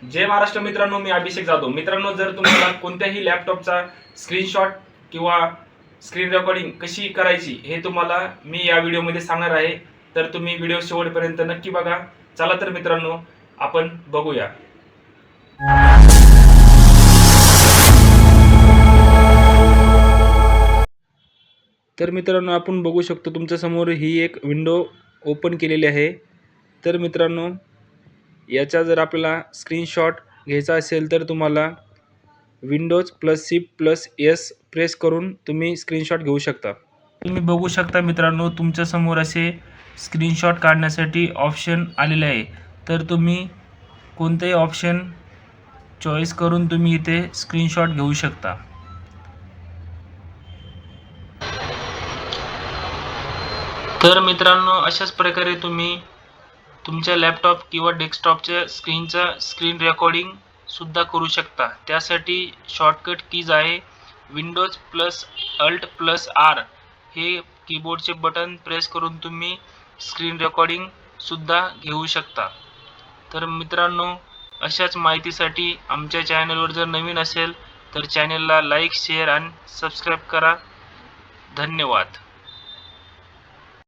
जय महाराष्ट्र मित्रांनो, मी अभिषेक जाधव. मित्रांनो, जर तुम्हाला कोणत्याही लॅपटॉपचा स्क्रीनशॉट किंवा स्क्रीन रेकॉर्डिंग कशी करायची हे तुम्हाला मी या व्हिडिओमध्ये सांगणार आहे. तर तुम्ही व्हिडिओ शेवटपर्यंत नक्की बघा. चला तर मित्रांनो, आपण बघूया. तर मित्रांनो, आपण बघू शकतो तुमच्या समोर ही एक विंडो ओपन केलेली आहे. तर मित्रांनो, याचा जर आपल्याला स्क्रीनशॉट घ्यायचा असेल तर तुम्हाला Windows plus shift plus S press करून तुम्ही स्क्रीनशॉट घेऊ शकता. तुम्ही बघू शकता मित्रांनो, तुमच्या समोर असे स्क्रीनशॉट काढण्यासाठी ऑप्शन आलेले आहे. तर तुम्ही कोणतेही ऑप्शन चॉईस करून तुम्ही इथे स्क्रीनशॉट घेऊ शकता. तर मित्रांनो, अशाच प्रकारे तुम्ही तुमच्या लॅपटॉप किंवा डेस्कटॉपच्या स्क्रीन रेकॉर्डिंग सुद्धा करू शकता. त्यासाठी शॉर्टकट कीज आहे Windows plus Alt plus R हे कीबोर्डचे बटन प्रेस करून तुम्ही स्क्रीन रेकॉर्डिंग सुद्धा घेऊ शकता. तर मित्रांनो, अशाच माहितीसाठी आमच्या चॅनलवर जर नवीन असेल तर चॅनलला लाईक, शेअर आणि सबस्क्राईब करा. धन्यवाद.